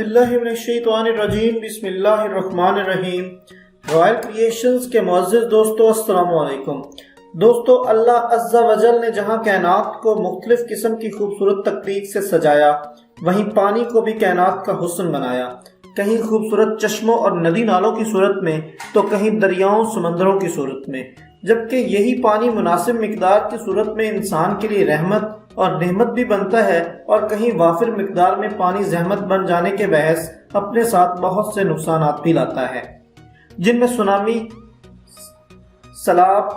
बिल्लाहि मिनश्शैतानिर्रजीम बिस्मिल्लाहिर्रहमानिर्रहीम। Royal creations के मुअज़्ज़िज़ दोस्तों, अस्सलामु अलैकुम। दोस्तों, अल्लाह अज़्ज़ा वजल ने जहाँ कायनात को मुख्तलिफ किस्म की खूबसूरत तकनीक से सजाया, वहीं पानी को भी कायनात का हुस्न बनाया। कहीं खूबसूरत चश्मों और नदी नालों की सूरत में, तो कहीं दरियाओं समंदरों की सूरत में, जबकि यही पानी मुनासिब मिकदार की सूरत में इंसान के लिए रहमत और नेमत भी बनता है, और कहीं वाफिर मिकदार में पानी जहमत बन जाने के बहस अपने साथ बहुत से नुकसानात भी लाता है, जिनमें सुनामी, सैलाब,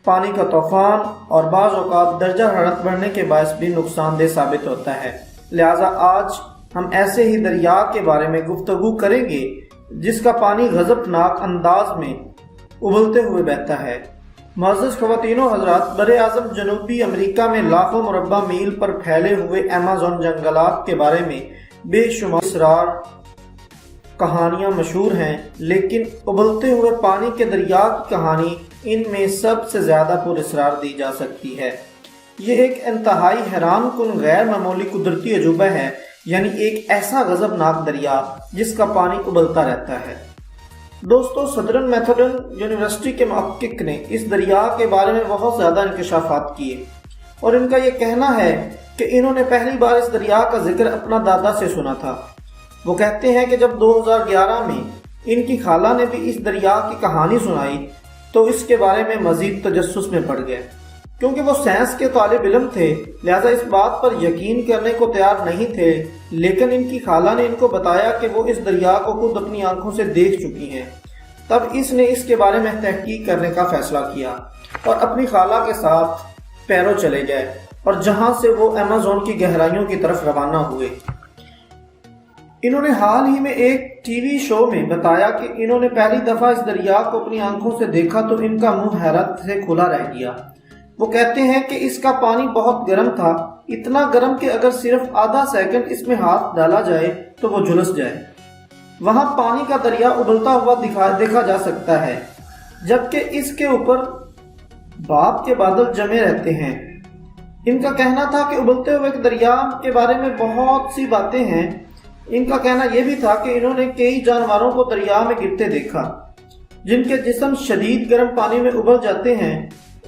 पानी का तूफान और बाज़ औक़ात दर्जा हरारत बढ़ने के बायस भी नुकसानदेह साबित होता है। लिहाजा आज हम ऐसे ही दरिया के बारे में गुफ्तगू करेंगे जिसका पानी गज़बनाक अंदाज में उबलते हुए बहता है। मुअज़्ज़िज़ ख़वातीनो हज़रात, बरे आज़म जनूबी अमेरिका में लाखों मुरब्बा मील पर फैले हुए अमेज़न जंगलात के बारे में बेशुमार इसरार कहानियाँ मशहूर हैं, लेकिन उबलते हुए पानी के दरिया की कहानी इनमें सबसे ज़्यादा पुरअसरार दी जा सकती है। ये एक इंतहाई हैरान कुन गैर मामूली कुदरती अजूबा है, यानी एक ऐसा गज़बनाक दरिया जिसका पानी उबलता रहता है। दोस्तों, सदर्न मेथोडन यूनिवर्सिटी के मुहक्किक ने इस दरिया के बारे में बहुत ज़्यादा इंकशाफात किए, और इनका ये कहना है कि इन्होंने पहली बार इस दरिया का जिक्र अपना दादा से सुना था। वो कहते हैं कि जब 2011 में इनकी खाला ने भी इस दरिया की कहानी सुनाई, तो इसके बारे में मज़ीद तजस्सुस में पड़ गए। क्योंकि वो साइंस के तालिब इल्म थे, लिहाजा इस बात पर यकीन करने को तैयार नहीं थे, लेकिन इनकी खाला ने इनको बताया कि वो इस दरिया को खुद अपनी आंखों से देख चुकी हैं। तब इसने इसके बारे में तहकीक करने का फैसला किया और अपनी खाला के साथ पैरो चले गए, और जहां से वो अमेज़न की गहराइयों की तरफ रवाना हुए। इन्होंने हाल ही में एक टीवी शो में बताया कि इन्होंने पहली दफ़ा इस दरिया को अपनी आंखों से देखा तो इनका मुंह हैरत से खुला रह गया। वो कहते हैं कि इसका पानी बहुत गर्म था, इतना गर्म कि अगर सिर्फ आधा सेकंड इसमें हाथ डाला जाए तो वो झुलस जाए। वहां पानी का दरिया उबलता हुआ देखा जा सकता है, जबकि इसके ऊपर भाप के बादल जमे रहते हैं। इनका कहना था कि उबलते हुए दरिया के बारे में बहुत सी बातें हैं। इनका कहना यह भी था कि इन्होंने कई जानवरों को दरिया में गिरते देखा, जिनके जिस्म शदीद गर्म पानी में उबल जाते हैं।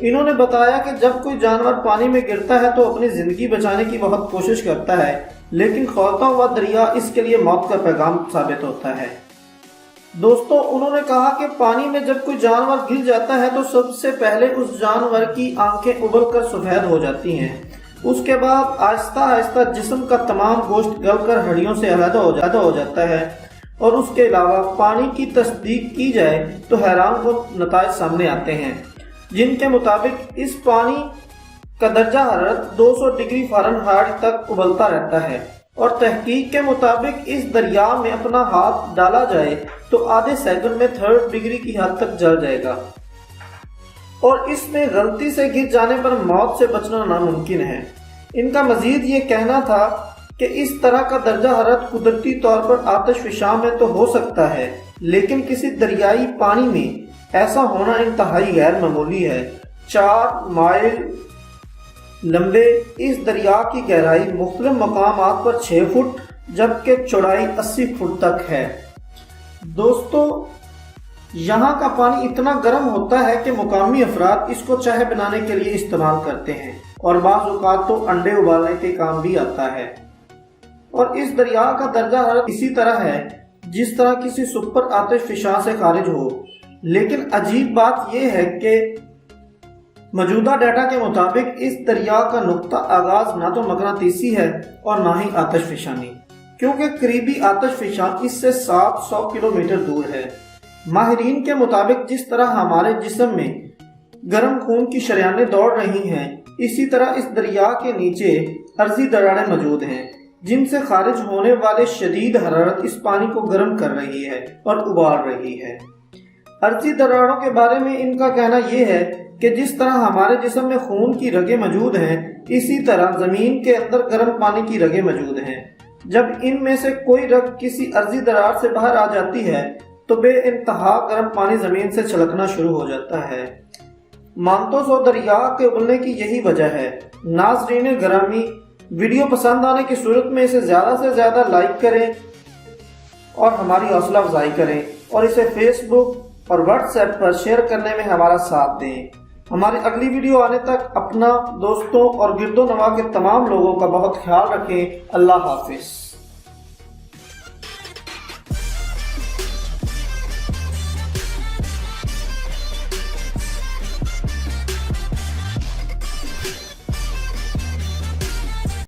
इन्होंने बताया कि जब कोई जानवर पानी में गिरता है तो अपनी जिंदगी बचाने की बहुत कोशिश करता है, लेकिन खौलता हुआ दरिया इसके लिए मौत का पैगाम साबित होता है। दोस्तों, उन्होंने कहा कि पानी में जब कोई जानवर गिर जाता है तो सबसे पहले उस जानवर की आंखें उबलकर सफेद हो जाती हैं। उसके बाद आहिस्ता आहिस्ता जिस्म का तमाम गोश्त गलकर हड्डियों से अलग हो जाता है, और उसके अलावा पानी की तस्दीक की जाए तो हैरान कुन नताइज सामने आते हैं, जिनके मुताबिक इस पानी का दर्जा हरारत 200 डिग्री फ़ारेनहाइट तक उबलता रहता है, और तहकीक के मुताबिक इस दरिया में अपना हाथ डाला जाए तो आधे सेकंड में 3 डिग्री की हद तक जल जाएगा, और इसमें गलती से गिर जाने पर मौत से बचना नामुमकिन है। इनका मजीद ये कहना था कि इस तरह का दर्जा हरारत कुदरती तौर पर आतिशफ़शां में तो हो सकता है, लेकिन किसी दरियाई पानी में ऐसा होना इंतहाई गैर मामूली है। 4 माइल लंबे इस दरिया की गहराई मुख्तलिफ मकामात पर 6 फुट जबकि चौड़ाई 80 फुट तक है। दोस्तों, यहाँ का पानी इतना गर्म होता है कि मुकामी अफराद इसको चाय बनाने के लिए इस्तेमाल करते हैं, और बाज़ औक़ात तो अंडे उबालने के काम भी आता है। और इस दरिया का दर्जा हरारत इसी तरह है जिस तरह किसी सुपर आतिशफ़शां से खारिज हो। लेकिन अजीब बात यह है कि मौजूदा डाटा के मुताबिक इस दरिया का नुक्ता आगाज ना तो मकनातीसी है और ना ही आतिशफ़शानी, क्योंकि करीबी आतिशफ़शां इससे 700 किलोमीटर दूर है। माहिरीन के मुताबिक जिस तरह हमारे जिस्म में गर्म खून की शरियानें दौड़ रही हैं, इसी तरह इस दरिया के नीचे अर्जी दरारें मौजूद हैं, जिनसे खारिज होने वाले शदीद हरारत इस पानी को गर्म कर रही है और उबाल रही है। अर्जी दरारों के बारे में इनका कहना यह है कि जिस तरह हमारे जिस्म में खून की रगें मौजूद हैं, इसी तरह जमीन के अंदर गर्म पानी की रगें मौजूद हैं। जब इनमें से कोई रग किसी अर्जी दरार से बाहर आ जाती है तो बेइंतहा गर्म पानी जमीन से छलकना शुरू हो जाता है। मानतोसो दरिया के उबलने की यही वजह है। नाज़रीन गिरामी, वीडियो पसंद आने की सूरत में इसे ज़्यादा से ज़्यादा लाइक करें, اور ہماری حوصلہ افزائی کریں اور اسے فیس بک اور واٹس ایپ پر شیئر کرنے میں ہمارا ساتھ دیں۔ ہماری اگلی ویڈیو آنے تک اپنا، دوستوں اور گرد و نواح کے تمام لوگوں کا بہت خیال رکھیں۔ اللہ حافظ۔